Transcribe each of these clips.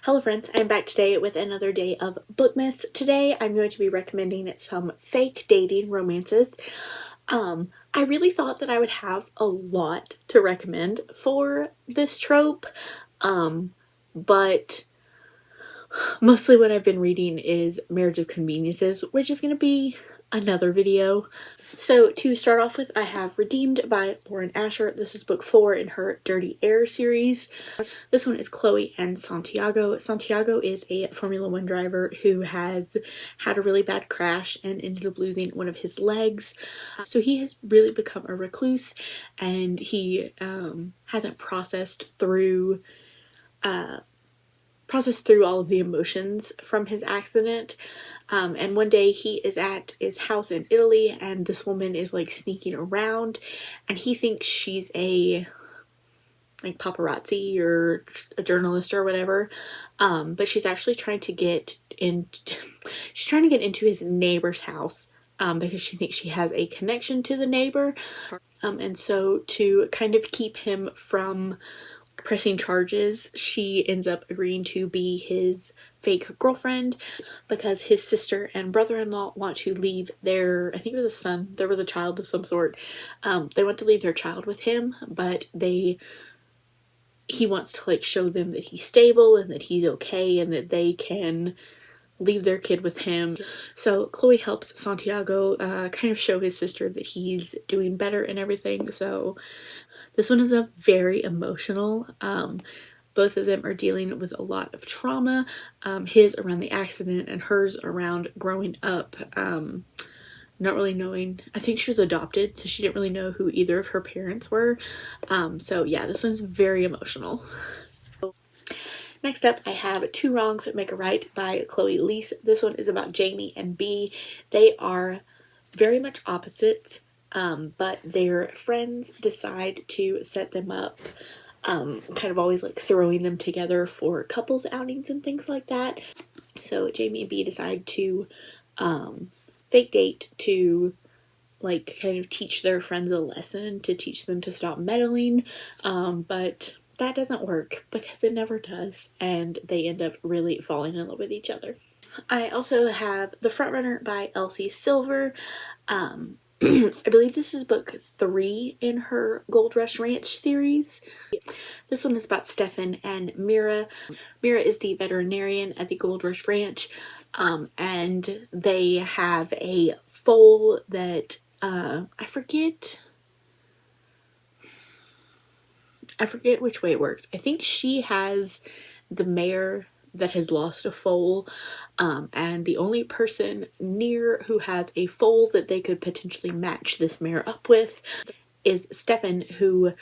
Hello friends, I'm back today with another day of Bookmas. Today I'm going to be recommending some fake dating romances. I really thought that I would have a lot to recommend for this trope, but mostly what I've been reading is Marriage of Conveniences, which is going to be another video. So to start off with, I have Redeemed by Lauren Asher. This is book 4 in her Dirty Air series. This one is Chloe and Santiago. Santiago is a Formula One driver who has had a really bad crash and ended up losing one of his legs. So he has really become a recluse, and he hasn't processed through all of the emotions from his accident. And one day he is at his house in Italy, and this woman is like sneaking around, and he thinks she's a like paparazzi or a journalist or whatever, but she's actually trying to get into his neighbor's house because she thinks she has a connection to the neighbor, and so to kind of keep him from pressing charges, she ends up agreeing to be his fake girlfriend because his sister and brother-in-law want to leave their, I think it was a son, there was a child of some sort, they want to leave their child with him, but he wants to like show them that he's stable and that he's okay and that they can leave their kid with him. So Chloe helps Santiago kind of show his sister that he's doing better and everything. So this one is a very emotional. Both of them are dealing with a lot of trauma, his around the accident and hers around growing up, not really knowing. I think she was adopted, so she didn't really know who either of her parents were. So yeah, this one's very emotional. Next up, I have Two Wrongs That Make a Right by Chloe Leese. This one is about Jamie and B. They are very much opposites, but their friends decide to set them up, kind of always like throwing them together for couples outings and things like that. So Jamie and B decide to fake date to like kind of teach their friends a lesson, to teach them to stop meddling, but that doesn't work because it never does, and they end up really falling in love with each other. I also have The Frontrunner by Elsie Silver. I believe this is book 3 in her Gold Rush Ranch series. This one is about Stefan and Mira. Mira is the veterinarian at the Gold Rush Ranch, and they have a foal that I forget which way it works. I think she has the mare that has lost a foal, and the only person near who has a foal that they could potentially match this mare up with is Stefan, who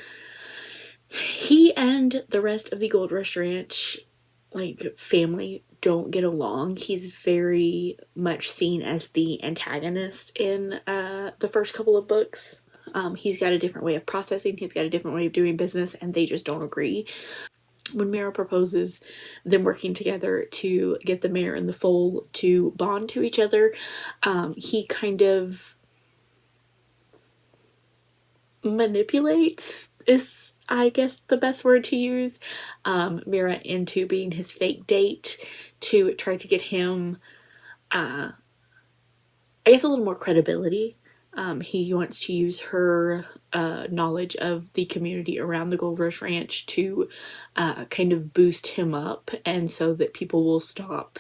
he and the rest of the Gold Rush Ranch like family don't get along. He's very much seen as the antagonist in the first couple of books. He's got a different way of processing, he's got a different way of doing business, and they just don't agree. When Mira proposes them working together to get the mare and the foal to bond to each other, he kind of manipulates, is I guess the best word to use, Mira into being his fake date to try to get him, I guess, a little more credibility. He wants to use her knowledge of the community around the Gold Rush Ranch to kind of boost him up, and so that people will stop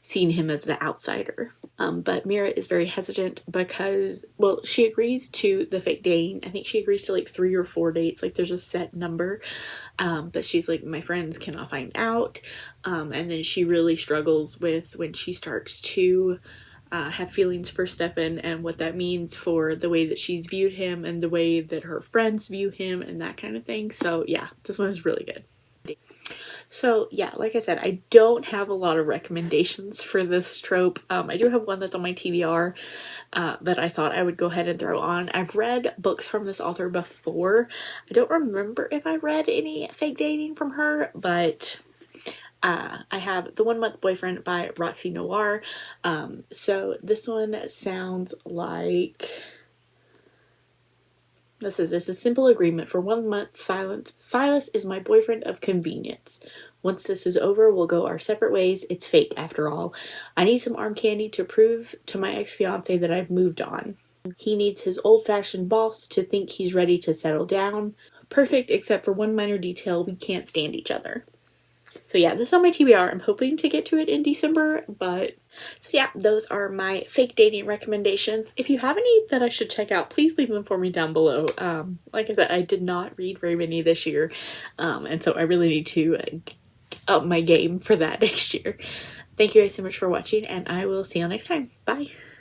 seeing him as the outsider. But Mira is very hesitant because, well, she agrees to the fake dating. I think she agrees to like 3 or 4 dates, like there's a set number, but she's like, my friends cannot find out, and then she really struggles with when she starts to have feelings for Stefan and what that means for the way that she's viewed him and the way that her friends view him and that kind of thing. So yeah, this one is really good. So yeah, like I said, I don't have a lot of recommendations for this trope. I do have one that's on my TBR that I thought I would go ahead and throw on. I've read books from this author before. I don't remember if I read any fake dating from her, but I have The 1 Month Boyfriend by Roxy Noir. So this one sounds like, This is a simple agreement for 1 month silence. Silas is my boyfriend of convenience. Once this is over, we'll go our separate ways. It's fake after all. I need some arm candy to prove to my ex-fiance that I've moved on. He needs his old-fashioned boss to think he's ready to settle down. Perfect, except for one minor detail: we can't stand each other. So yeah, this is on my TBR. I'm hoping to get to it in December, but so yeah, those are my fake dating recommendations. If you have any that I should check out, please leave them for me down below. Like I said, I did not read very many this year, and so I really need to up my game for that next year. Thank you guys so much for watching, and I will see you next time. Bye!